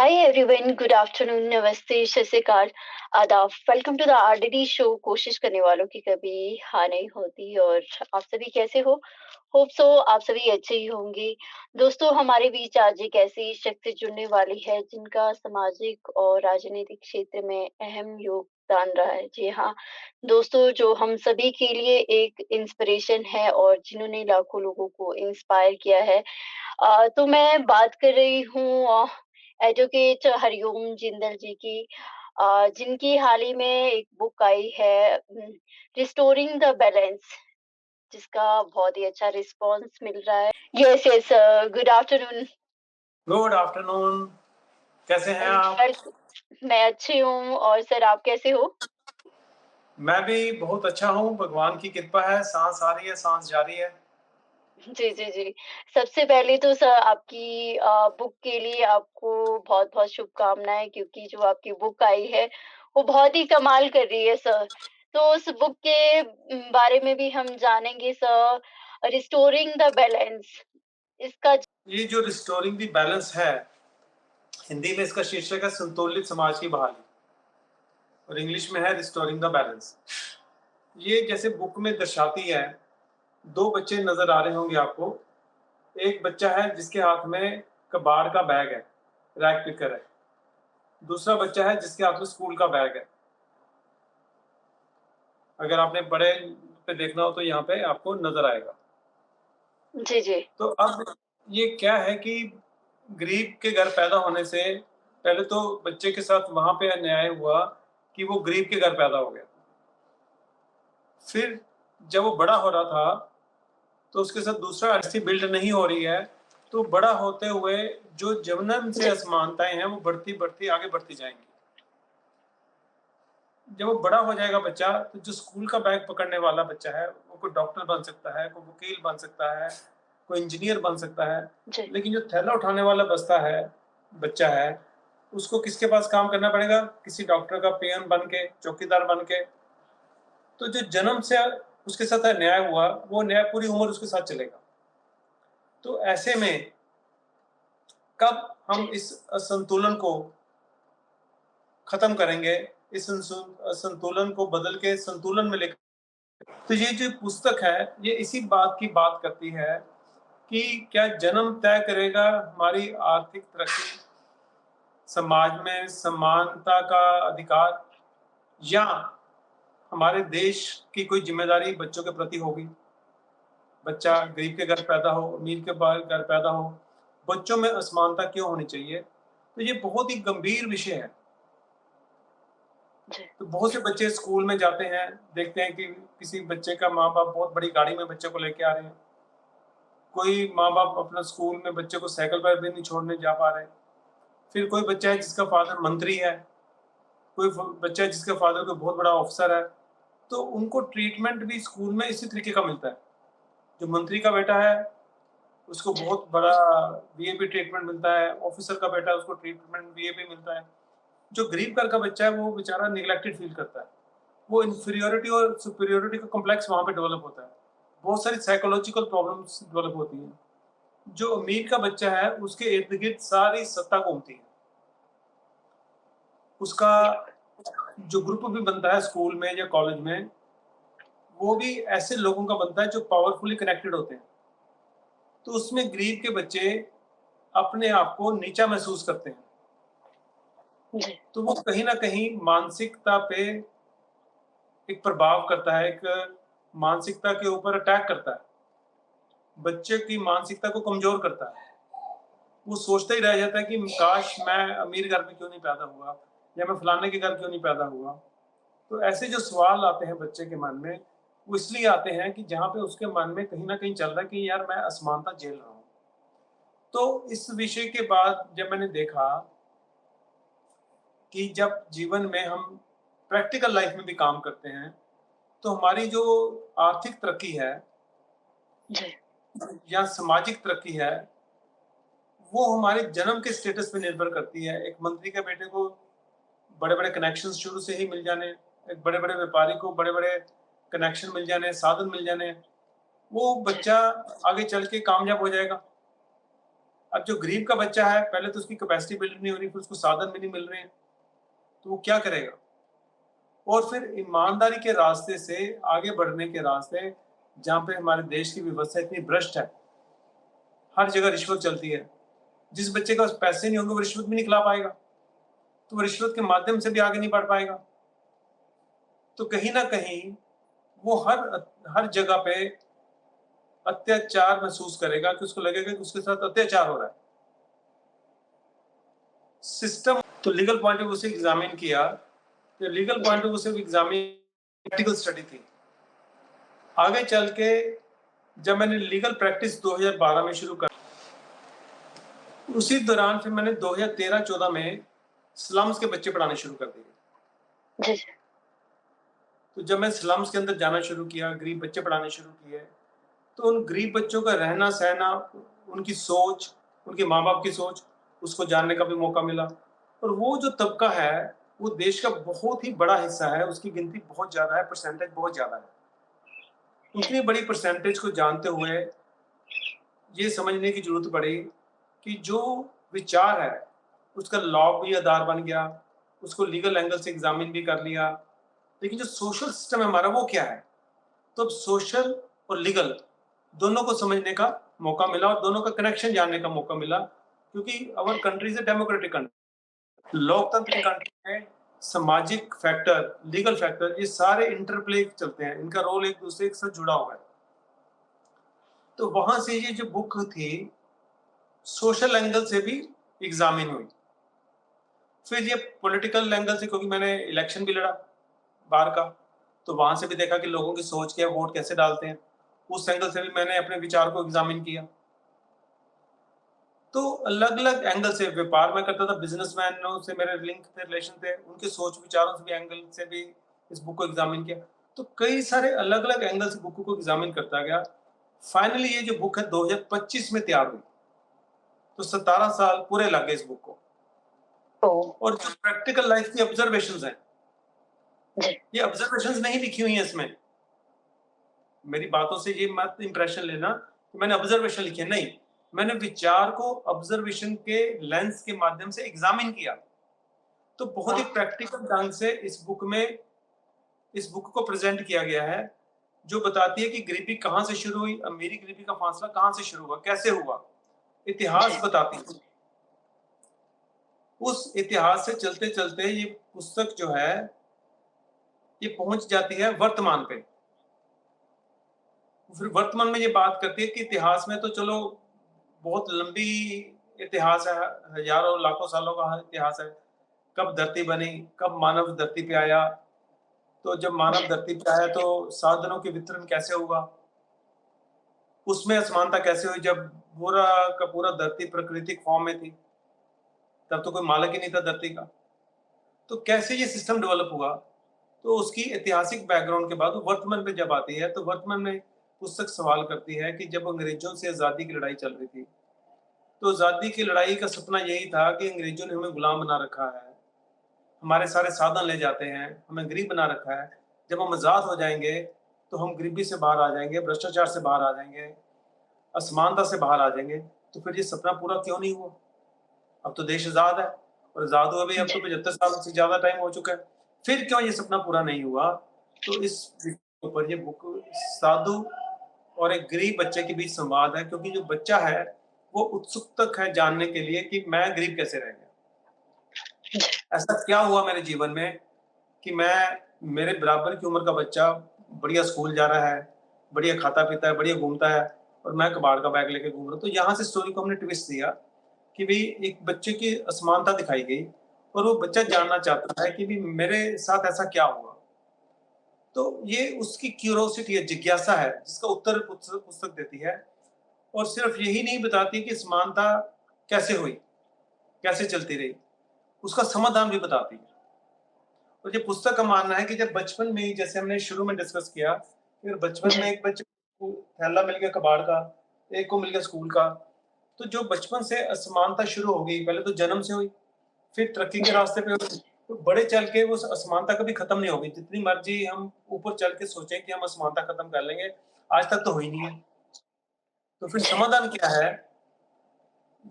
Hi everyone, good afternoon, नमस्ते, सत श्री अकाल, आदाब। Welcome to the RDD show. कोशिश करने वालों की कभी हार नहीं होती। और आप सभी कैसे हो? होप सो आप सभी अच्छे ही होंगे। दोस्तों, हमारे बीच आज एक ऐसी शख्सियत जुड़ने वाली है जिनका सामाजिक और राजनीतिक क्षेत्र में अहम योगदान रहा है। जी हाँ, दोस्तों, जो हम सभी के लिए एक इंस्पिरेशन है और जिन्होंने लाखों लोगों को इंस्पायर किया है। तो मैं बात कर रही हूँ एडवोकेट हरिओम जिंदल जी की, जिनकी हाल ही में एक बुक आई है, रिस्टोरिंग द बैलेंस, जिसका बहुत ही अच्छा रिस्पॉन्स मिल रहा है। Yes yes, good afternoon. Good afternoon. कैसे हैं आप? मैं अच्छी हूँ, और सर आप कैसे हो? मैं भी बहुत अच्छा हूँ, भगवान की कृपा है। सांस आ रही है, सांस जारी है। जी, जी, जी। सबसे पहले तो सर आपकी बुक के लिए आपको बहुत-बहुत शुभकामनाएँ, क्योंकि जो आपकी बुक आई है, वो बहुत ही कमाल कर रही है सर। तो उस बुक के बारे में भी हम जानेंगे सर। रिस्टोरिंग द बैलेंस, इसका ये जो रिस्टोरिंग द बैलेंस है, हिंदी में इसका शीर्षक है संतुलित समाज की बहाली और इंग्लिश में है रिस्टोरिंग द बैलेंस। ये जैसे बुक में दर्शाती है, दो बच्चे नजर आ रहे होंगे आपको। एक बच्चा है जिसके हाथ में कबाड़ का बैग है, रैक पिकर है। दूसरा बच्चा है जिसके हाथ में स्कूल का बैग है। अगर आपने बड़े पे देखना हो तो यहाँ पे आपको नजर आएगा। जी, जी। तो अब ये क्या है कि गरीब के घर पैदा होने से पहले तो बच्चे के साथ वहां पे अन्याय हुआ कि वो गरीब के घर पैदा हो गया। फिर जब वो बड़ा हो रहा था तो उसके साथ दूसरा ऐसी बिल्ड नहीं हो रही है, तो बड़ा होते हुए जो जन्म से जी, असमानताएं हैं वो बढ़ती बढ़ती आगे बढ़ती जाएंगी। जब वो बड़ा हो जाएगा बच्चा, तो जो स्कूल का बैग पकड़ने वाला बच्चा है वो कोई डॉक्टर बन सकता है, कोई वकील बन सकता है, कोई इंजीनियर बन सकता है। जी। लेकिन जो थैला उठाने वाला बच्चा है, उसको किसके पास काम करना पड़ेगा? किसी डॉक्टर का पीएन बन के, चौकीदार बन के। तो जो जन्म से उसके साथ अन्याय हुआ, वो न्याय पूरी उम्र उसके साथ चलेगा। तो ऐसे में कब हम जी, इस असंतुलन को खत्म करेंगे, इस असंतुलन को बदल के संतुलन में लेकर। तो ये जो पुस्तक है, ये इसी बात की बात करती है कि क्या जन्म तय करेगा हमारी आर्थिक तरक्की, समाज में समानता का अधिकार, या हमारे देश की कोई जिम्मेदारी बच्चों के प्रति होगी। बच्चा जी, गरीब के घर पैदा हो, अमीर के घर पैदा हो, बच्चों में असमानता क्यों होनी चाहिए? तो ये बहुत ही गंभीर विषय है। जी, तो बहुत से बच्चे स्कूल में जाते हैं, देखते हैं कि किसी बच्चे का माँ बाप बहुत बड़ी गाड़ी में बच्चे को लेके आ रहे हैं। कोई माँ बाप अपना स्कूल में बच्चे को साइकिल पर भी नहीं छोड़ने जा पा रहे। फिर कोई बच्चा है जी, जिसका फादर मंत्री है, कोई बच्चा है जिसका फादर कोई बहुत बड़ा ऑफिसर है। तो उनको ट्रीटमेंट भी स्कूल में इसी तरीके का मिलता है। जो मंत्री का बेटा है, उसको जी, बहुत बड़ा वीआईपी ट्रीटमेंट मिलता है। ऑफिसर का बेटा है, उसको ट्रीटमेंट वीआईपी मिलता है। जो गरीब घर का बच्चा है, वो बेचारा निग्लेक्टेड फील करता है। वो इन्फीरियोरिटी और सुपीरियोरिटी का कॉम्प्लेक्स वहाँ पे डेवलप होता है। बहुत सारी साइकोलॉजिकल प्रॉब्लम्स डेवलप होती हैं। जो अमीर का बच्चा है, उसके इर्द-गिर्द सारी सत्ता घूमती है। उसका बिल्कुल। जो ग्रुप भी बनता है स्कूल में या कॉलेज में, वो भी ऐसे लोगों का बनता है जो पावरफुली कनेक्टेड होते हैं। तो उसमें गरीब के बच्चे अपने आप को नीचा महसूस करते हैं। जी, तो वो कहीं न कहीं मानसिकता पे एक प्रभाव करता है, एक मानसिकता के ऊपर अटैक करता है। बच्चे की मानसिकता को कमज़ोर करता है। वो सोचता ही रह जाता है कि काश मैं अमीर घर में क्यों नहीं पैदा हुआ, या मैं फलाने के घर क्यों नहीं पैदा हुआ। तो ऐसे जो सवाल आते हैं बच्चे के मन में, वो इसलिए आते हैं कि जहाँ पे उसके मन में कहीं न कहीं चल रहा है कि यार मैं असमानता झेल रहा हूँ। तो इस विषय के बाद जब मैंने देखा कि जब जीवन में हम प्रैक्टिकल लाइफ में भी काम करते हैं, तो हमारी जो आर्थिक तरक्की है जी, या सामाजिक तरक्की है, वो हमारे जन्म के स्टेटस पे निर्भर करती है। एक मंत्री के बेटे को बड़े-बड़े कनेक्शंस शुरू से ही मिल जाने, एक बड़े-बड़े व्यापारी को बड़े-बड़े कनेक्शन मिल जाने, साधन मिल जाने, वो जी, बच्चा आगे चल के कामयाब हो जाएगा। अब जो गरीब का बच्चा है, पहले तो उसकी कैपेसिटी बिल्ड नहीं हो रही, फिर उसको साधन भी नहीं मिल रहे हैं, तो वो क्या करेगा? और फिर ईमानदारी के रास्ते से आगे बढ़ने के रास्ते, जहाँ पे हमारे देश की व्यवस्था इतनी भ्रष्ट है, हर जगह रिश्वत चलती है। जिस बच्चे के पास पैसे नहीं होंगे, वो रिश्वत भी नहीं खिला पाएगा, तो वो रिश्वत के माध्यम से भी आगे नहीं बढ़ पाएगा। तो कहीं न कहीं वो हर जगह पे अत्याचार महसूस करेगा कि उसको लगेगा कि उसके साथ अत्याचार हो रहा है। सिस्टम तो लीगल पॉइंट ऑफ व्यू से एग्जामिन किया, तो लीगल जी, पॉइंट ऑफ व्यू से एग्जामिन प्रैक्टिकल स्टडी थी। आगे चल के जब मैंने लीगल प्रैक्टिस 2012 में शुरू कर, उसी दौरान फिर मैंने 2013-14 में स्लम्स के बच्चे पढ़ाने शुरू कर दिए। जी, जी, तो जब मैं स्लम्स के अंदर जाना शुरू किया, गरीब बच्चे पढ़ाने शुरू किए, तो उन गरीब बच्चों का रहना-सहना, उनकी सोच, उनके माँ-बाप की सोच, उसको जानने का भी मौका मिला। और वो जो तबका है, वो देश का बहुत ही बड़ा हिस्सा है, उसकी गिनती बहुत ज़्यादा है, परसेंटेज बहुत ज़्यादा है। जी, उतनी बड़ी परसेंटेज को जानते हुए ये समझने की ज़रूरत पड़ी कि जो विचार है, उसका लॉ भी आधार बन गया, उसको लीगल एंगल से एग्ज़ामिन भी कर लिया, लेकिन जो सोशल सिस्टम है हमारा, वो क्या है? तो अब सोशल और लीगल दोनों को समझने का मौका मिला और दोनों का कनेक्शन जानने का मौका मिला, क्योंकि our country is a democratic country, लोकतांत्रिक राइट, कंट्री है। सामाजिक फैक्टर, लीगल फैक्टर, ये सारे इंटरप्ले चलते हैं, इनका रोल एक दूसरे के साथ जुड़ा हुआ है। तो वहां से ये जो बुक थी, सोशल एंगल से भी एग्जामिन हुई, फिर ये पॉलिटिकल एंगल से, क्योंकि मैंने इलेक्शन भी लड़ा बाहर का, तो वहां से भी देखा कि लोगों की सोच क्या है, वोट कैसे डालते हैं। उस एंगल से भी मैंने अपने विचार को एग्जामिन किया। तो अलग-अलग एंगल से व्यापार मैं करता था, बिज़नेसमैनों से मेरे लिंक थे, रिलेशन थे, उनके सोच विचारों से भी, एंगल से भी इस बुक को एग्ज़ामिन किया। तो कई सारे अलग-अलग एंगल से बुक को एग्ज़ामिन करता गया। फाइनली ये जो बुक है 2025 में तैयार हुई। तो 17 साल पूरे लग गए इस बुक को। ओह! और जो प्रैक्टिकल लाइफ़ की ऑब्जर्वेशंस हैं, जी, ये ऑब्जर्वेशंस नहीं लिखी हुई हैं इसमें। मेरी बातों से ये मत इंप्रेशन लेना कि मैंने ऑब्जर्वेशन लिखी है, नहीं। मैंने विचार को ऑब्जर्वेशन के लेंस के माध्यम से एग्ज़ामिन किया। तो बहुत ही वाह! प्रैक्टिकल ढंग से इस बुक को प्रेजेंट किया गया है, जो बताती है कि गरीबी कहाँ से शुरू हुई, अमीरी गरीबी का फासला कहाँ से शुरू हुआ, कैसे हुआ, जी, इतिहास बताती है। उस इतिहास से चलते चलते ये पुस्तक जो है, ये पहुंच जाती है वर्तमान पे। फिर वर्तमान में ये बात करती है कि इतिहास में तो चलो बहुत लंबी इतिहास है, हजारों लाखों सालों का इतिहास है। कब धरती बनी, कब मानव धरती पे आया, तो जब मानव जी, धरती पे आया तो साधनों के वितरण कैसे हुआ, उसमें असमानता कैसे हुई, जब पूरा का पूरा धरती प्राकृतिक फॉर्म में थी, तब तो कोई मालिक ही नहीं था धरती का। तो कैसे ये सिस्टम डेवलप हुआ, तो उसकी ऐतिहासिक बैकग्राउंड के बाद वो वर्तमान में जब आती है, तो वर्तमान में पुस्तक सवाल करती है कि जब अंग्रेजों से आज़ादी की लड़ाई चल रही थी, तो आज़ादी की लड़ाई का सपना यही था कि अंग्रेजों ने हमें गुलाम बना रखा है, हमारे सारे साधन ले जाते हैं, हमें गरीब बना रखा है। जब हम आज़ाद हो जाएँगे, तो हम गरीबी से बाहर आ जाएँगे, भ्रष्टाचार से बाहर आ जाएँगे, असमानता से बाहर आ जाएँगे। तो फिर ये सपना पूरा क्यों नहीं हुआ? अब तो देश आज़ाद है, और आज़ाद हुए भी अब तो जी, 75 साल से ज़्यादा टाइम हो चुका है। फिर क्यों ये सपना पूरा नहीं हुआ? तो इस विषय के ऊपर ये बुक साधु और एक गरीब बच्चे के बीच संवाद है, क्योंकि जो बच्चा है, वो उत्सुक तक है जानने के लिए कि मैं गरीब कैसे रह गया? जी, ऐसा क्या हुआ मेरे जीवन में कि मैं मेरे बराबर की उम्र का बच्चा बढ़िया स्कूल जा रहा है, बढ़िया खाता-पीता है, बढ़िया घूमता है, और मैं कबाड़ का बैग लेके घूम रहा हूँ। तो यहाँ से स्टोरी को हमने ट्विस्ट दिया कि भई एक बच्चे की असमानता दिखाई गई, और वो बच्चा जी, जानना चाहता है कि भई मेरे साथ ऐसा क्या हुआ? तो ये उसकी क्यूरोसिटी है, जिज्ञासा है, जिसका उत्तर पुस्तक देती है। और सिर्फ यही नहीं बताती कि समानता कैसे हुई, कैसे चलती रही, उसका समाधान भी बताती है। और ये पुस्तक का मानना है कि जब बचपन में ही, जैसे हमने शुरू में डिस्कस किया, फिर बचपन जी, में एक बच्चे को थैला मिल गया कबाड़ का, एक को मिल गया स्कूल का, तो जो बचपन से असमानता शुरू हो गई, पहले तो जन्म से हुई, फिर तरक्की के जी, रास्ते पे हुई, तो बड़े चल के वो असमानता कभी खत्म नहीं होगी, जितनी मर्जी हम ऊपर चल के सोचें कि हम असमानता खत्म कर लेंगे, आज तक तो हुई नहीं है। तो फिर जी, समाधान क्या है?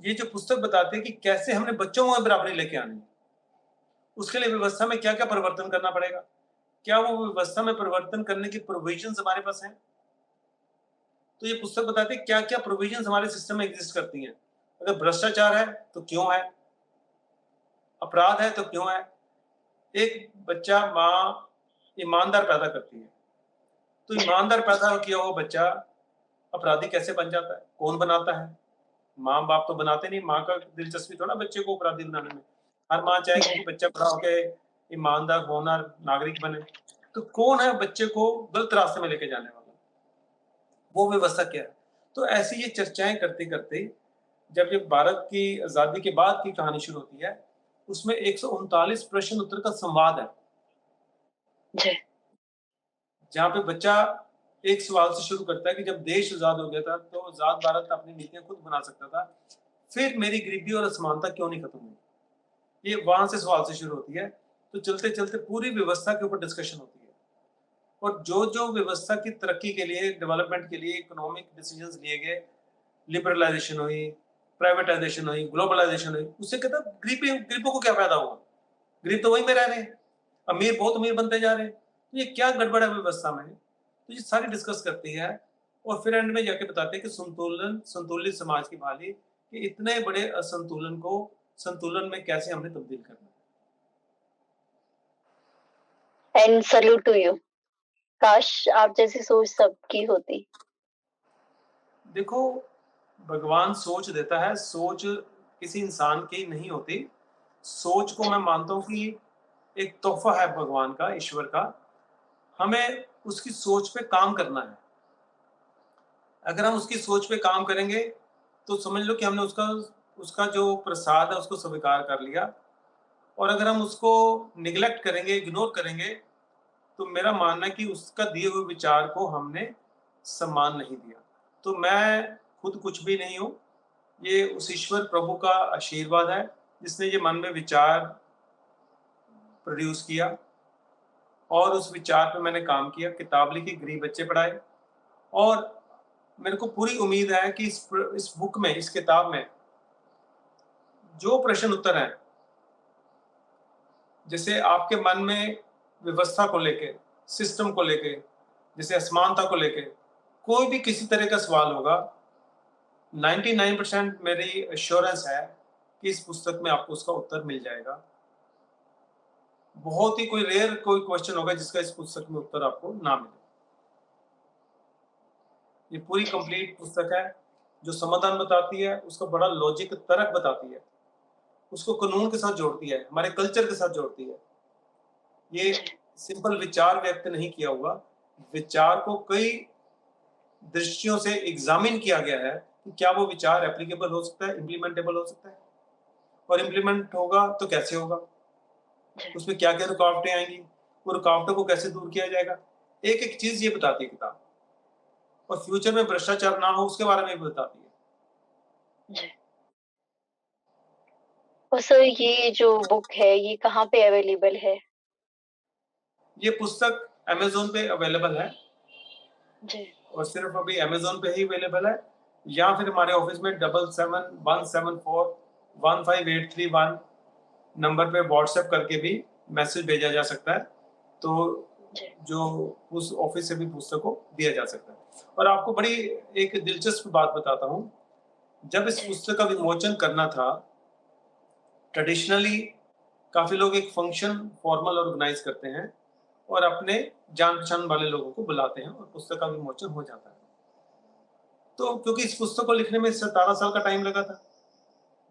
ये जो पुस्तक बताती है कि कैसे हमने बच्चों में बराबरी लेके आनी है। उसके लिए व्यवस्था में क्या-क्या परिवर्तन करना पड़ेगा? क्या वो व्यवस्था में परिवर्तन करने की प्रोविज़न्स हमारे पास हैं? तो ये पुस्तक बताती है क्या-क्या प्रोविज़न्स हमारे सिस्टम में एग्ज़िस्ट करती हैं। अगर भ्रष्टाचार है, तो क्यों है? अपराध है, तो क्यों है? एक बच्चा माँ ईमानदार पैदा करती है, तो जी, ईमानदार पैदा किया हुआ बच्चा अपराधी कैसे बन जाता है? कौन बनाता है? माँ-बाप तो बनाते नहीं, माँ का दिलचस्पी थोड़ा बच्चे को अपराधी बनाने में। हर माँ चाहेगी जी। कि बच्चा बड़ा होके ईमानदार, होनहार नागरिक बने। तो कौन है बच्चे को गलत रास्ते में लेके जाने वाला? वो व्यवस्था क्या है? तो ऐसी ये चर्चाएँ करते-करते जब ये भारत की आज़ादी के बाद की कहानी शुरू होती है, उसमें 139 प्रश्न उत्तर का संवाद है। जी, जहाँ पे बच्चा एक सवाल से शुरू करता है कि जब देश आज़ाद हो गया था, तो आज़ाद भारत अपनी नीतियाँ खुद बना सकता था। फिर मेरी गरीबी और असमानता क्यों नहीं खत्म हुई? ये वहाँ से सवाल से शुरू होती है। तो चलते-चलते पूरी व्यवस्था के ऊपर डिस्कशन होती है। और जो-जो व्यवस्था की तरक्की के लिए, डेवलपमेंट के लिए इकोनॉमिक डिसीजंस लिए गए, लिबरलाइज़ेशन हुई, प्राइवेटाइज़ेशन हुई, ग्लोबलाइज़ेशन हुई, उससे कहता है गरीबों को क्या फ़ायदा हुआ? गरीब तो वहीं पे रह रहे हैं, अमीर बहुत अमीर बनते जा रहे हैं। तो ये क्या गड़बड़ है व्यवस्था में? तो ये सारी डिस्कस करती है और फिर एंड में जाके बताते हैं कि संतुलित समाज की बहाली कि इतने बड़े असंतुलन को संतुलन में कैसे हमने तब्दील करना है। And salute to you. काश आप जैसी सोच सबकी होती। देखो, भगवान सोच देता है, सोच किसी इंसान की नहीं होती। सोच को जी, मैं मानता हूँ कि एक तोहफ़ा है भगवान का, ईश्वर का। हमें उसकी सोच पे काम करना है। अगर हम उसकी सोच पे काम करेंगे, तो समझ लो कि हमने उसका उसका जो प्रसाद है, उसको स्वीकार कर लिया और अगर हम उसको नेग्लेक्ट करेंगे, इग्नोर करेंगे, तो मेरा मानना है कि उसका दिए हुए विचार को हमने सम्मान नहीं दिया। तो मैं खुद कुछ भी नहीं हूँ, ये उस ईश्वर प्रभु का आशीर्वाद है, जिसने ये मन में विचार प्रोड्यूस किया और उस विचार पे मैंने काम किया, किताब लिखी, गरीब बच्चे पढ़ाए और मेरे को पूरी उम्मीद है कि इस बुक में, इस किताब में जो प्रश्न उत्तर हैं, जैसे आपके मन में व्यवस्था को लेके, सिस्टम को लेके, जैसे असमानता को लेके, कोई भी किसी तरह का सवाल होगा, 99% मेरी एश्योरेंस है कि इस पुस्तक में आपको उसका उत्तर मिल जाएगा। बहुत ही कोई रेयर कोई क्वेश्चन होगा जिसका इस पुस्तक में उत्तर आपको ना मिले। ये पूरी जी, जी, कंप्लीट पुस्तक है, जो समाधान बताती है, उसका बड़ा लॉजिक तर्क बताती है, उसको कानून के साथ जोड़ती है, हमारे कल्चर के साथ जोड़ती है। ये जी, सिंपल विचार व्यक्त नहीं किया हुआ, विचार को कई दृष्टियों से एग्ज़ामिन किया गया है कि क्या वो विचार एप्लीकेबल हो सकता है, इम्प्लीमेंटेबल हो सकता है और इम्प्लीमेंट होगा तो कैसे होगा? जी। उसमें क्या-क्या रुकावटें आएँगी? वो रुकावटों को कैसे दूर किया जाएगा? एक-एक चीज़ ये बताती है किताब और फ्यूचर में भ्रष्टाचार ना हो उसके बारे में भी बताती है। जी। और सर ये जो बुक है ये कहाँ पे अवेलेबल है? ये पुस्तक अमेज़न पे अवेलेबल है जी, और सिर्फ़ अभी अमेज़न पे ही अवेलेबल है या फिर हमारे ऑफ़िस में 7717415831 नंबर पे व्हाट्सएप करके भी मैसेज भेजा जा सकता है। तो जी, जो उस ऑफ़िस से भी पुस्तक को दिया जा सकता है। और आपको बड़ी एक दिलचस्प बात बताता हूँ, जब इस जी, पुस्तक का विमोचन करना था, ट्रेडिशनली काफ़ी लोग एक फ़ंक्शन फॉर्मल ऑर्गेनाइज़ करते हैं और अपने जान-पहचान वाले लोगों को बुलाते हैं और पुस्तक का विमोचन हो जाता है। तो क्योंकि इस पुस्तक को लिखने में 17 साल का टाइम लगा था,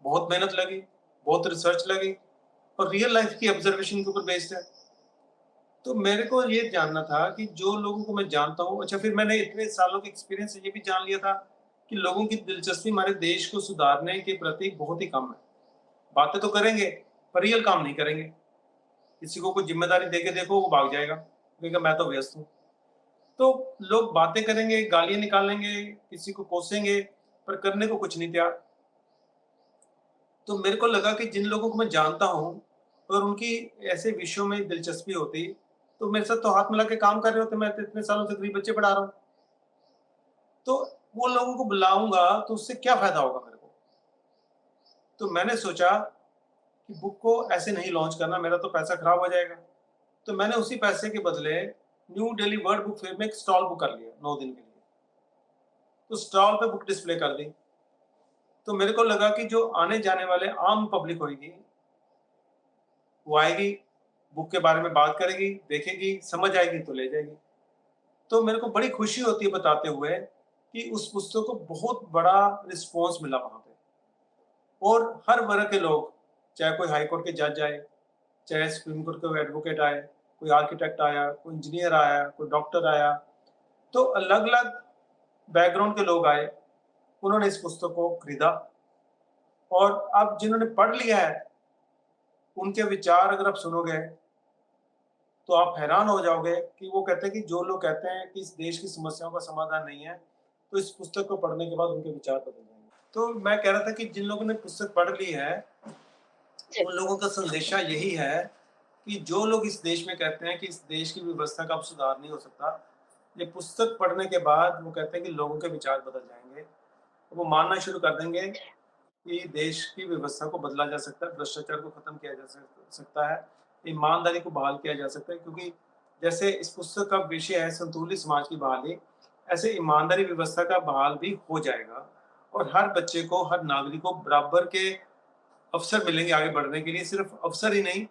बहुत मेहनत लगी, बहुत रिसर्च लगी और रियल लाइफ़ की ऑब्ज़र्वेशन के ऊपर बेस्ड है। तो मेरे को ये जानना था कि जो लोगों को मैं जानता हूँ अच्छा फिर मैंने इतने सालों के एक्सपीरियंस से ये भी जान लिया था कि लोगों की दिलचस्पी हमारे देश को सुधारने के प्रति बहुत ही कम है। बातें तो करेंगे, पर रियल काम नहीं करेंगे। किसी को कोई ज़िम्मेदारी दे के देखो, वो भाग जाएगा, कहेगा मैं तो व्यस्त हूँ। तो लोग बातें करेंगे, गालियाँ निकालेंगे, किसी को कोसेंगे, पर करने को कुछ नहीं तैयार। तो मेरे को लगा कि जिन लोगों को मैं जानता हूँ और उनकी ऐसे विषयों में दिलचस्पी होती, तो मेरे साथ तो हाथ मिला के काम कर रहे होते, मैं तो इतने सालों से गरीब बच्चे पढ़ा रहा हूँ। तो वो लोगों को बुलाऊँगा तो उससे क्या फ़ायदा होगा मेरे को? तो मैंने सोचा कि बुक को ऐसे नहीं लॉन्च करना, मेरा तो पैसा खराब हो जाएगा। तो मैंने उसी पैसे के बदले new Delhi world book fair में एक स्टॉल बुक कर लिया 9 दिन के लिए। तो स्टॉल पे बुक डिस्प्ले कर दी। तो मेरे को लगा कि जो आने-जाने वाले आम पब्लिक होएगी, वो आएगी, बुक के बारे में बात करेगी, देखेगी, समझ आएगी तो ले जाएगी। तो मेरे को बड़ी खुशी होती है बताते हुए कि उस पुस्तक को बहुत बड़ा रिस्पॉन्स मिला वहाँ पे। और हर वर्ग के लोग, चाहे कोई हाई कोर्ट के जज आए, चाहे सुप्रीम कोर्ट का एडवोकेट आए, कोई आर्किटेक्ट आया, कोई इंजीनियर आया, कोई डॉक्टर आया, तो अलग-अलग बैकग्राउंड के लोग आए, उन्होंने इस पुस्तक को खरीदा। और अब जिन्होंने पढ़ लिया है, उनके विचार अगर आप सुनोगे, तो आप हैरान हो जाओगे कि वो कहते हैं कि जो लोग कहते हैं कि इस देश की समस्याओं का समाधान नहीं है, तो इस पुस्तक को पढ़ने के बाद उनके विचार बदल जाएँगे। तो मैं कह रहा था कि जिन लोगों ने पुस्तक पढ़ ली है, जी, उन लोगों का संदेशा यही है कि जो लोग इस देश में कहते हैं कि इस देश की व्यवस्था का अब सुधार नहीं हो सकता, ये पुस्तक पढ़ने के बाद वो कहते हैं कि लोगों के विचार बदल जाएँगे। वो मानना शुरू कर देंगे कि देश की व्यवस्था को बदला जा सकता है, भ्रष्टाचार को खत्म किया जा सकता है, ईमानदारी को बहाल किया जा सकता है, क्योंकि जैसे इस पुस्तक का विषय है संतुलित समाज की बहाली, ऐसे ईमानदारी व्यवस्था का बहाल भी हो जाएगा और हर बच्चे को, हर नागरिक को बराबर के अवसर मिलेंगे आगे बढ़ने के लिए। सिर्फ अवसर ही नहीं,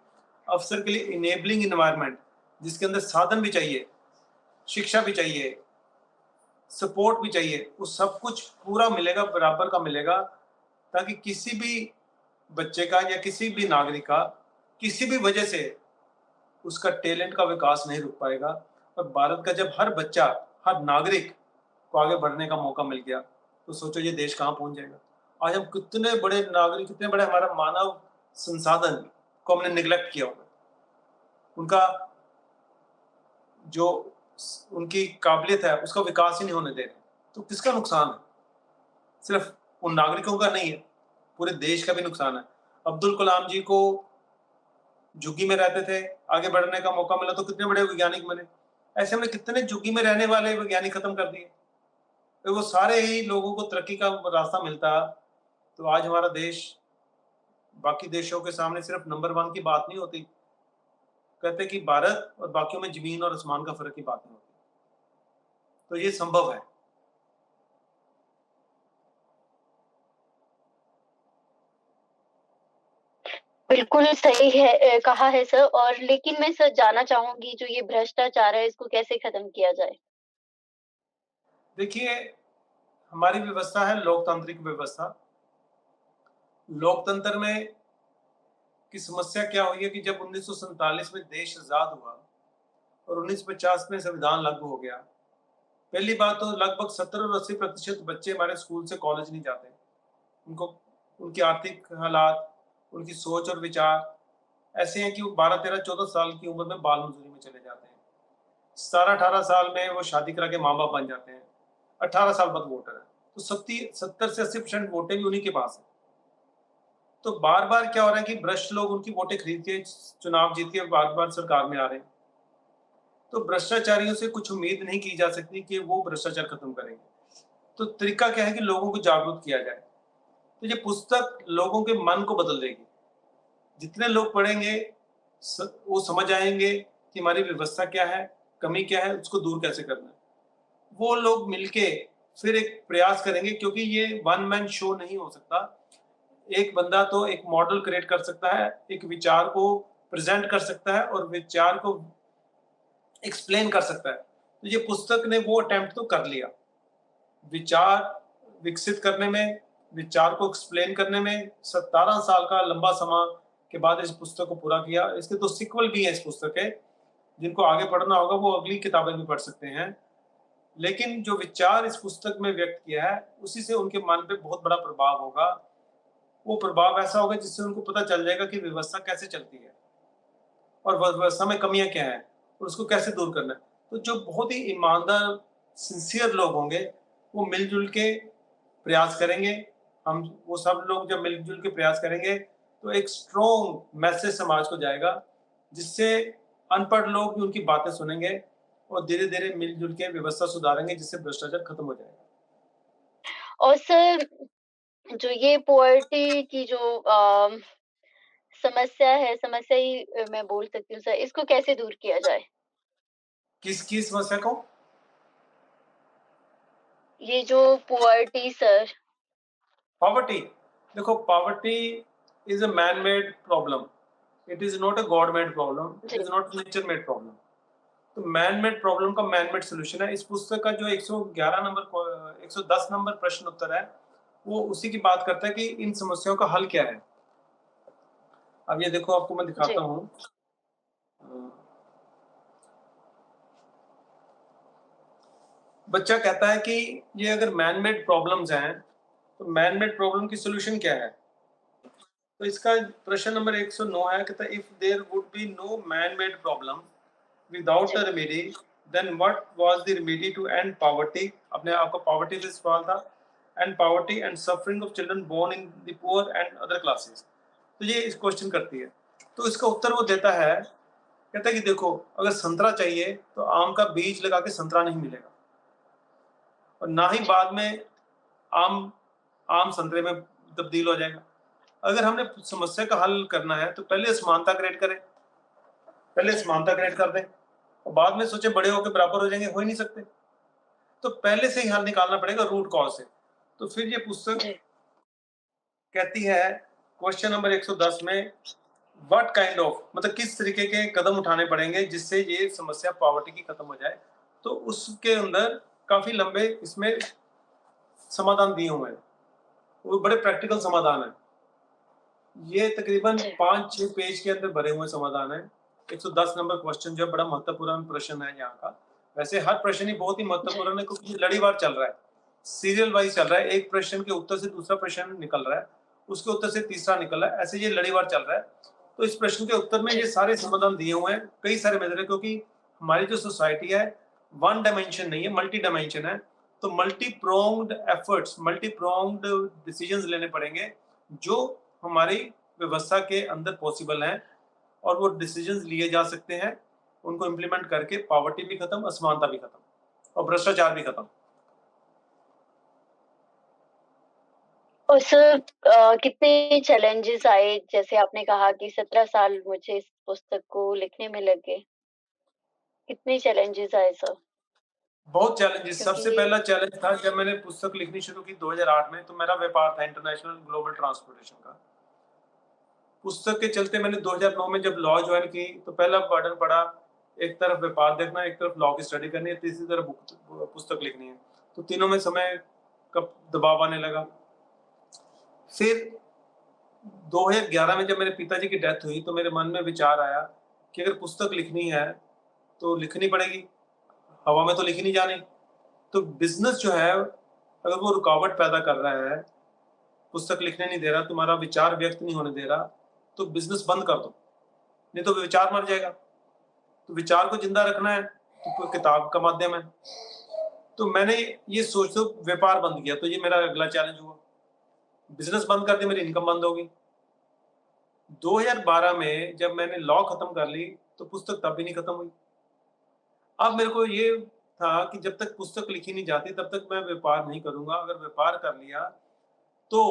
अवसर के लिए इनेबलिंग एनवायरनमेंट, जिसके अंदर साधन भी चाहिए, शिक्षा भी चाहिए, सपोर्ट भी चाहिए, वो सब कुछ पूरा मिलेगा, बराबर का मिलेगा, ताकि किसी भी बच्चे का या किसी भी नागरिक का किसी भी वजह से उसका टैलेंट का विकास नहीं रुक पाएगा। और भारत का जब हर बच्चा, हर नागरिक को आगे बढ़ने का मौका मिल गया, तो सोचो ये देश कहाँ पहुंच जाएगा। आज हम कितने बड़े नागरिक, कितने बड़े हमारा मानव संसाधन को हमने निगलेक्ट किया होगा, उनका जो उनकी काबिलियत है उसका विकास ही नहीं होने दे रहे, तो किसका नुकसान है? सिर्फ उन नागरिकों का नहीं है, पूरे देश का भी नुकसान है। अब्दुल कलाम जी को झुग्गी में रहते थे, आगे बढ़ने का मौका मिला तो कितने बड़े वैज्ञानिक बने। ऐसे हमने कितने झुग्गी में रहने वाले वैज्ञानिक खत्म कर दिए। तो वो सारे ही लोगों को तरक्की का रास्ता मिलता, तो आज हमारा देश बाकी देशों के सामने सिर्फ नंबर 1 की बात नहीं होती। कहते हैं कि भारत और बाकियों में ज़मीन और आसमान का फ़र्क की बात नहीं होती। तो ये संभव है। बिल्कुल सही है कहा है सर। और लेकिन मैं सर जानना चाहूँगी, जो ये भ्रष्टाचार है इसको कैसे खत्म किया जाए? देखिए, हमारी व्यवस्था है लोकतांत्रिक व्यवस्था। लोकतंत्र में की समस्या क्या हुई है कि जब 1947 में देश आज़ाद हुआ और 1950 में संविधान लागू हो गया, पहली बात तो लगभग 70 और 80% बच्चे हमारे स्कूल से कॉलेज नहीं जाते। उनको उनकी आर्थिक हालात, उनकी सोच और विचार ऐसे हैं कि वो 12, 13, 14 साल की उम्र में बाल मजदूरी में चले जाते हैं। 17, 18 साल में वो शादी करा के माँ-बाप बन जाते हैं। 18 साल बाद वोटर है। तो 70 से 80% वोटें भी उन्हीं के पास हैं। तो बार-बार क्या हो रहा है कि भ्रष्ट लोग उनकी वोटें खरीद के चुनाव जीत के बार-बार सरकार में आ रहे हैं। तो भ्रष्टाचारियों से कुछ उम्मीद नहीं की जा सकती कि वो भ्रष्टाचार खत्म करेंगे। तो तरीका क्या है कि लोगों को जागरूक किया जाए। तो ये पुस्तक लोगों के मन को बदल देगी। जितने लोग पढ़ेंगे वो समझ आएंगे कि हमारी व्यवस्था क्या है, कमी क्या है, उसको दूर कैसे करना है। वो लोग मिलके फिर एक प्रयास करेंगे, क्योंकि ये वन मैन शो नहीं हो सकता। एक बंदा तो एक मॉडल क्रिएट कर सकता है, एक विचार को प्रेजेंट कर सकता है और विचार को एक्सप्लेन कर सकता है। तो ये पुस्तक ने वो अटेम्प्ट तो कर लिया। विचार विकसित करने में, विचार को एक्सप्लेन करने में 17 साल का लंबा समय के बाद इस पुस्तक को पूरा किया। इसके तो सीक्वल भी है इस पुस्तक के, जिनको आगे पढ़ना होगा वो अगली किताबें भी पढ़ सकते हैं। लेकिन जो विचार इस पुस्तक में व्यक्त किया है, उसी से उनके मन पे बहुत बड़ा प्रभाव होगा। वो प्रभाव ऐसा होगा जिससे उनको पता चल जाएगा कि व्यवस्था कैसे चलती है और व्यवस्था में कमियाँ क्या हैं और उसको कैसे दूर करना है। तो जो बहुत ही ईमानदार, सिंसियर लोग होंगे, वो मिल-जुल के प्रयास करेंगे। हम वो सब लोग जब मिल-जुल के प्रयास करेंगे, तो एक स्ट्रॉन्ग मैसेज समाज को जाएगा, जिससे अनपढ़ लोग भी उनकी बातें सुनेंगे और धीरे-धीरे मिल-जुल के व्यवस्था सुधारेंगे, जिससे भ्रष्टाचार खत्म हो जाएगा। और सर जो ये पुअर्टी की जो समस्या ही मैं बोल सकती हूँ सर, इसको कैसे दूर किया जाए? किसकी समस्या को? ये जो पुअर्टी सर। पॉवर्टी। देखो, poverty is a man made problem. It is not a god made problem, it जी, is not nature made problem. तो मैन मेड प्रॉब्लम का मैन मेड सॉल्यूशन है। इस पुस्तक का जो 111 नंबर 110 नंबर प्रश्न उत्तर है, वो उसी की बात करता है कि इन समस्याओं का हल क्या है। अब ये देखो, आपको मैं दिखाता जी, हूँ। बच्चा कहता है कि ये अगर मैन मेड प्रॉब्लम्स हैं, तो मैन मेड प्रॉब्लम की सॉल्यूशन क्या है? तो इसका प्रश्न नंबर 109 है, कहता है if there would be no man made problem without जी, a remedy, then what was the remedy to end poverty? अपने आपका पॉवर्टी से सवाल था। And poverty and suffering of children born in the poor and other classes. तो ये इस question करती है। तो इसका उत्तर वो देता है, कहता है कि देखो, अगर संतरा चाहिए तो आम का बीज लगा के संतरा नहीं मिलेगा, और ना ही जी, बाद में आम आम संतरे में तब्दील हो जाएगा। अगर हमने समस्या का हल करना है तो पहले समानता क्रिएट करें, पहले जी, समानता क्रिएट कर दें, और बाद में सोचे बड़े होकर बराबर हो जाएंगे, हो ही नहीं सकते। तो पहले से ही हल निकालना पड़ेगा रूट कॉज से। तो फिर ये पुस्तक जी, कहती है क्वेश्चन नंबर 110 में, व्हाट काइंड ऑफ, मतलब किस तरीके के कदम उठाने पड़ेंगे जिससे ये समस्या पॉवर्टी की खत्म हो जाए। तो उसके अंदर काफी लंबे इसमें समाधान दिए हुए हैं, वो बड़े प्रैक्टिकल समाधान है। ये तकरीबन जी, 5-6 पेज के अंदर भरे हुए समाधान है। 110 नंबर क्वेश्चन जो है बड़ा महत्वपूर्ण प्रश्न है यहाँ का। वैसे हर प्रश्न ही बहुत ही जी, महत्वपूर्ण है, क्योंकि ये लड़ीवार चल रहा है, सीरियल वाइज चल रहा है। एक प्रश्न के उत्तर से दूसरा प्रश्न निकल रहा है, उसके उत्तर से तीसरा निकल रहा है, ऐसे ये लड़ीवार चल रहा है। तो इस प्रश्न के उत्तर में ये जी, सारे समाधान दिए हुए हैं, कई सारे मेथड है, क्योंकि हमारी जो सोसाइटी है वन डायमेंशन नहीं है, मल्टी डायमेंशन है। तो multi pronged efforts, multi pronged decisions लेने पड़ेंगे, जो हमारी व्यवस्था के अंदर पॉसिबल हैं, और वो डिसीजंस लिए जा सकते हैं। उनको इम्प्लीमेंट करके पॉवर्टी भी खत्म, असमानता भी खत्म, और भ्रष्टाचार भी खत्म। और सर कितने चैलेंजेस आए? जैसे आपने कहा कि 17 साल मुझे इस पुस्तक को लिखने में लग गए। कितने चैलेंजेस आए सर? बहुत चैलेंजेस। क्योंकि सबसे ये पहला चैलेंज था जब मैंने पुस्तक लिखनी शुरू की 2008 में, तो मेरा व्यापार था इंटरनेशनल ग्लोबल ट्रांसपोर्टेशन का। पुस्तक के चलते मैंने 2009 में जब लॉ ज्वाइन की, तो पहला बर्डन पड़ा, एक तरफ व्यापार देखना, एक तरफ लॉ की स्टडी करनी है, तीसरी तरफ पुस्तक लिखनी है। तो तीनों में समय का दबाव आने लगा। फिर 2011 में जब मेरे पिताजी की डेथ हुई, तो मेरे मन में विचार आया कि अगर पुस्तक लिखनी है तो लिखनी पड़ेगी, हवा में तो लिखी नहीं जानी। तो बिजनेस जो है, अगर वो रुकावट पैदा कर रहा है, पुस्तक लिखने नहीं दे रहा, तुम्हारा विचार व्यक्त नहीं होने दे रहा, तो बिजनेस बंद कर दो, नहीं तो विचार मर जाएगा। तो विचार को जिंदा रखना है तो कोई किताब का माध्यम है। तो मैंने ये सोच तो व्यापार बंद किया, तो ये मेरा अगला चैलेंज हुआ। बिजनेस बंद कर दी, मेरी इनकम बंद होगी। 2012 में जब मैंने लॉ खत्म कर ली, तो पुस्तक तब भी नहीं खत्म हुई। अब मेरे को ये था कि जब तक पुस्तक लिखी नहीं जाती तब तक मैं व्यापार नहीं करूंगा। अगर व्यापार कर लिया तो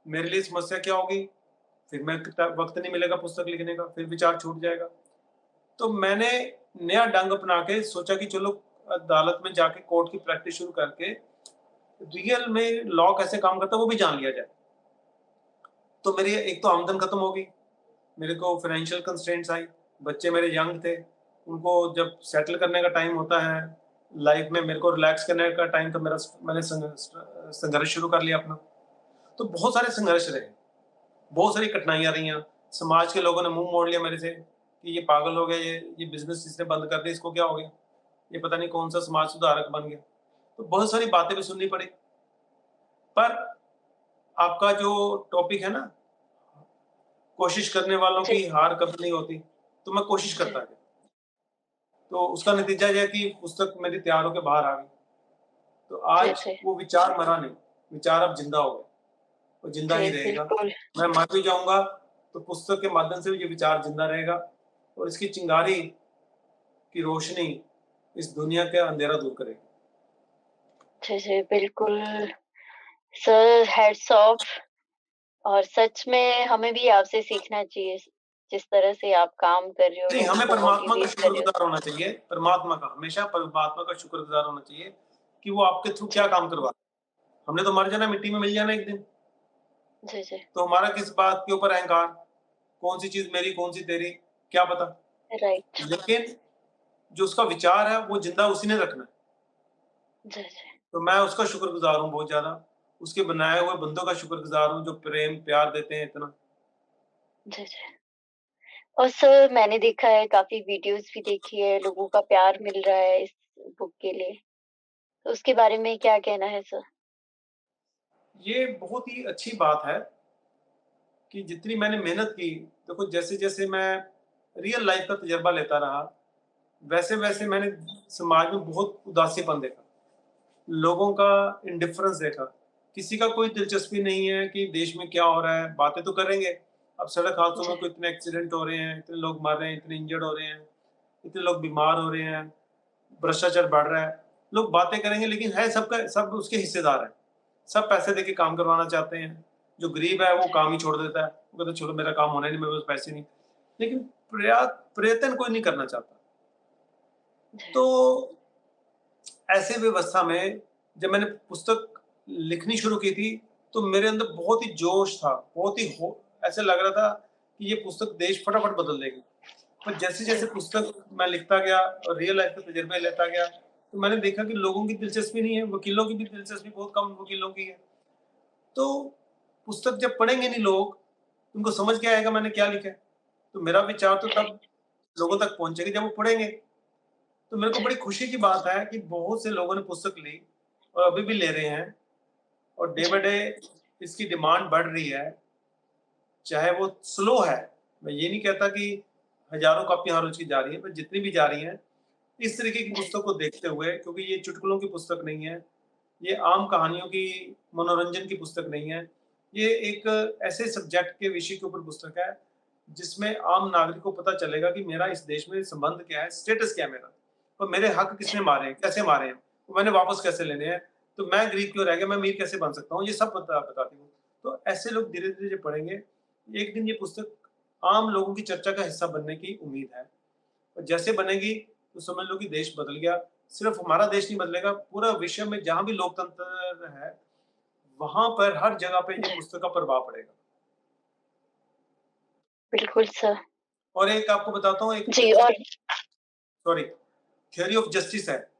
मेरे लिए समस्या क्या होगी? फिर मैं वक्त नहीं मिलेगा पुस्तक लिखने का, फिर विचार छूट जाएगा। तो मैंने नया ढंग अपना के सोचा कि चलो अदालत में जाके कोर्ट की प्रैक्टिस शुरू करके रियल में लॉ कैसे काम करता है वो भी जान लिया जाए। तो मेरी एक तो आमदन खत्म होगी, मेरे को फाइनेंशियल कंस्ट्रेंट्स आई, बच्चे मेरे यंग थे, उनको जब सेटल करने का टाइम होता है लाइफ में, मेरे को रिलैक्स करने का टाइम था मेरा, मैंने संघर्ष शुरू कर लिया अपना। तो बहुत सारे संघर्ष रहे, बहुत सारी कठिनाइयाँ रही। समाज के लोगों ने मुंह मोड़ लिया मेरे से कि ये पागल हो गया, ये बिजनेस इसने बंद कर दिया, इसको क्या हो गया, ये पता नहीं कौन सा समाज सुधारक बन गया। तो बहुत सारी बातें भी सुननी पड़ी। पर आपका जो टॉपिक है ना, कोशिश करने वालों जी, की हार कभी नहीं होती, तो मैं कोशिश जी, करता गया। तो उसका नतीजा ये है कि पुस्तक मेरी तैयार होके बाहर आ गई। तो जी, आज जी, वो विचार मरा नहीं, विचार अब जिंदा हो गया, वो जिंदा ही जी, रहेगा। बिल्कुल। मैं मर भी जाऊँगा, तो पुस्तक के माध्यम से भी ये विचार जिंदा रहेगा, और इसकी चिंगारी की रोशनी इस दुनिया का अंधेरा दूर करेगी। जी, जी, बिल्कुल। Sir hats off. और सच में हमें भी आपसे सीखना चाहिए। जिस तरह से आप काम कर रहे हो, नहीं, लोगों हमें को परमात्मा का मोटिवेट कर रहे हो। शुक्रगुज़ार होना चाहिए, परमात्मा का, हमेशा परमात्मा का शुक्रगुज़ार होना चाहिए कि वो आपके थ्रू क्या जी, काम करवा रहा है। हमने तो मर जाना, मिट्टी में मिल जाना एक दिन, जी, जी। तो हमारा किस बात के ऊपर अहंकार, कौन-सी चीज़ मेरी, कौन-सी तेरी, क्या पता? राइट। लेकिन जो उसका विचार है, वो ज़िंदा उसी ने रखना है। जी, जी। तो मैं उसका शुक्रगुज़ार हूँ बहुत ज़्यादा, उसके बनाए हुए बंदों का शुक्रगुज़ार हूँ, जो प्रेम, प्यार देते हैं इतना। जी, जी। और सर मैंने देखा है, काफ़ी वीडियोज़ भी देखी है, लोगों का प्यार मिल रहा है इस बुक के लिए। तो उसके बारे में क्या कहना है सर? ये बहुत ही अच्छी बात है कि जितनी मैंने मेहनत की, देखो जैसे-जैसे मैं रियल लाइफ़ का तजुर्बा लेता रहा, वैसे-वैसे जी, मैंने समाज में बहुत उदासीपन देखा, लोगों का इंडिफरेंस देखा। किसी का कोई दिलचस्पी नहीं है कि देश में क्या हो रहा है, बातें तो करेंगे। अब सड़क हादसों जी, में कोई इतने एक्सीडेंट हो रहे हैं, इतने लोग मर रहे हैं, इतने इंजर्ड हो रहे हैं, इतने लोग बीमार हो रहे हैं, भ्रष्टाचार बढ़ रहा है। लोग बातें करेंगे लेकिन है सबका सब उसके हिस्सेदार हैं। सब पैसे देके काम करवाना चाहते हैं। जो गरीब है वो जी, काम ही छोड़ देता है। वो कहता है छोड़ो मेरा काम होना ही नहीं, मेरे पास पैसे नहीं। लेकिन प्रयत्न कोई नहीं करना चाहता। जी, तो ऐसे व्यवस्था में जब मैंने पुस्तक लिखनी शुरू की थी, तो मेरे अंदर बहुत ही जोश था, बहुत ही हो ऐसा लग रहा था कि ये पुस्तक देश फटाफट बदल देगी। पर जी, जैसे-जैसे पुस्तक मैं लिखता गया और रियल लाइफ़ के तजुर्बे लेता गया, तो मैंने देखा कि लोगों की दिलचस्पी नहीं है, वकीलों की भी दिलचस्पी बहुत कम वकीलों की है। तो पुस्तक जब पढ़ेंगे नहीं लोग, उनको समझ क्या आएगा मैंने क्या लिखा है? तो मेरा विचार तो तब राइट। लोगों तक पहुँचेगा जब वो पढ़ेंगे। तो मेरे को जी, बड़ी खुशी की बात है कि बहुत से लोगों ने पुस्तक ली और अभी भी ले रहे हैं और डे बाय जी, डे इसकी डिमांड बढ़ रही है, चाहे वो स्लो है। मैं ये नहीं कहता कि हज़ारों कॉपियाँ हर रोज़ की जा रही हैं, पर जितनी भी जा रही हैं, इस तरीके की जी, पुस्तक को देखते हुए, क्योंकि ये चुटकुलों की पुस्तक नहीं है, ये आम कहानियों की, मनोरंजन की पुस्तक नहीं है। ये एक ऐसे सब्जेक्ट के विषय के ऊपर पुस्तक है, जिसमें आम नागरिक को पता चलेगा कि मेरा इस देश में संबंध क्या है, स्टेटस क्या है मेरा और मेरे हक किसने जी, मारे हैं, कैसे मारे हैं, तो मैंने वापस कैसे लेने हैं, तो मैं गरीब क्यों रह गया, मैं अमीर कैसे बन सकता हूँ, ये सब बताती हूँ। तो ऐसे लोग धीरे-धीरे जब पढ़ेंगे, एक दिन ये पुस्तक आम लोगों की चर्चा का हिस्सा बनने की उम्मीद है। और जैसे बनेगी तो समझ लो कि देश बदल गया। सिर्फ हमारा देश नहीं बदलेगा, पूरा विश्व में जहाँ भी लोकतंत्र है, वहाँ पर हर जगह पे ये जी। पुस्तक का प्रभाव पड़ेगा। बिल्कुल सर। और एक आपको बताता हूँ, एक जी। और सॉरी, थ्योरी ऑफ जस्टिस है।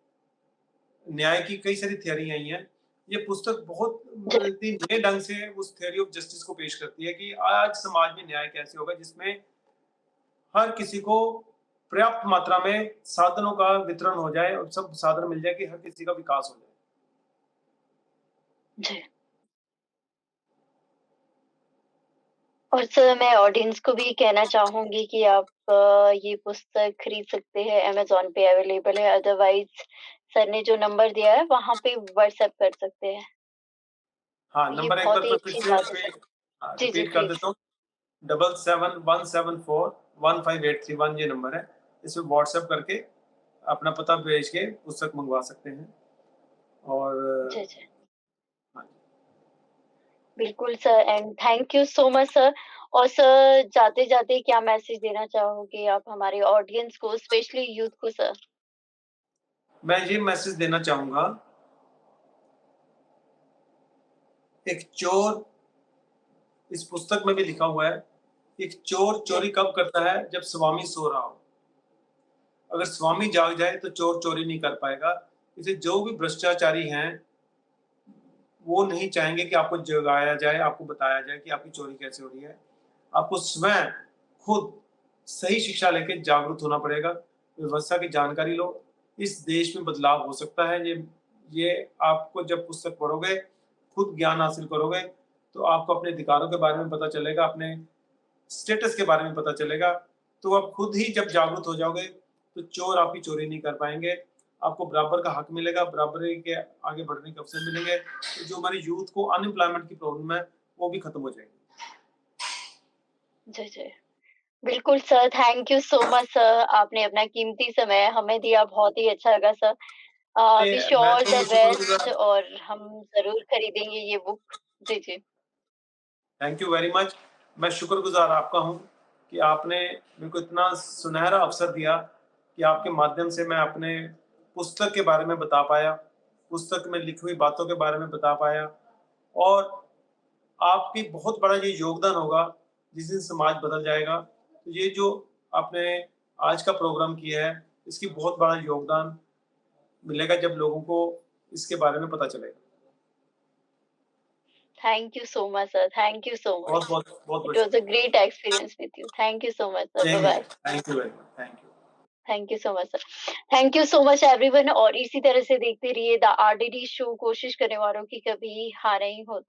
न्याय की कई सारी थ्योरी आई हैं। ये पुस्तक बहुत जी, ही नए ढंग से उस थ्योरी ऑफ जस्टिस को पेश करती है कि आज समाज में न्याय कैसे होगा, जिसमें हर किसी को पर्याप्त मात्रा में साधनों का वितरण हो जाए और सब साधन मिल जाए कि हर किसी का विकास हो जाए। जी। और सर मैं ऑडियंस को भी कहना चाहूँगी कि आप ये पुस्तक खरीद सकते हैं, अमेज़न पे अवेलेबल है, अदरवाइज़ सर ने जो नंबर दिया है वहाँ पे व्हाट्सएप कर सकते हैं। हाँ, ये नंबर एक बार बहुत ही मैं फिर अच्छी से बात है सर। जी, जी, रिपीट कर प्लीज़। देता हूँ। 7717415831 ये नंबर है। इसमें व्हाट्सएप करके अपना पता भेज के पुस्तक मँगवा सकते हैं जी, और जी। हाँ जी। बिल्कुल sir, and thank you so much sir. और सर जाते-जाते क्या मैसेज देना चाहोगे आप हमारे ऑडियंस को, स्पेशली यूथ को सर? मैं ये मैसेज देना चाहूँगा, एक चोर इस पुस्तक में भी लिखा हुआ है, एक चोर जी, चोरी कब करता है जब स्वामी सो रहा हो। अगर स्वामी जाग जाए तो चोर चोरी नहीं कर पाएगा। इसलिए जो भी भ्रष्टाचारी हैं, वो नहीं चाहेंगे कि आपको जगाया जाए, आपको बताया जाए कि आपकी चोरी कैसे हो रही है। आपको स्वयं खुद सही शिक्षा लेके जागरूक होना पड़ेगा, व्यवस्था की जानकारी लो। इस देश में बदलाव हो सकता है। ये आपको जब पुस्तक पढ़ोगे, खुद ज्ञान हासिल करोगे, तो आपको अपने अधिकारों के बारे में पता चलेगा, अपने स्टेटस के बारे में पता चलेगा। तो आप खुद ही जब जागरूक हो जाओगे, तो चोर आपकी चोरी नहीं कर पाएँगे। आपको बराबर का हक मिलेगा, बराबरी के आगे बढ़ने के अवसर मिलेंगे। तो जो हमारी यूथ को अनएम्प्लॉयमेंट की प्रॉब्लम है, वो भी खत्म हो जाएगी। जी, जी। बिल्कुल sir, thank you so much sir. आपने अपना कीमती समय हमें दिया, बहुत ही अच्छा लगा सर। विश ये यू मैं ऑल द तो बेस्ट शुक्रगुज़ार और हम ज़रूर खरीदेंगे ये बुक। जी, जी। Thank you very much. मैं शुक्रगुज़ार आपका हूँ कि आपने मेरे को इतना सुनहरा अवसर दिया कि आपके माध्यम से मैं अपने पुस्तक के बारे में बता पाया, पुस्तक में लिखी हुई बातों के बारे में बता पाया और आपकी बहुत बड़ा ये योगदान होगा, जिस दिन समाज बदल जाएगा। तो ये जो आपने आज का प्रोग्राम किया है, इसकी बहुत बड़ा योगदान मिलेगा जब लोगों को इसके बारे में पता चलेगा। Thank you so much sir, thank you so much. बहुत-बहुत इट बहुत-बहुत वाज़ अ शुक्रिया। Great experience with you. Thank you so much sir, same bye-bye. Here. Thank you very much. Thank you. Thank you so much sir. Thank you so much everyone और इसी तरह से देखते रहिए the RDD show. कोशिश करने वालों की कभी हार नहीं होती।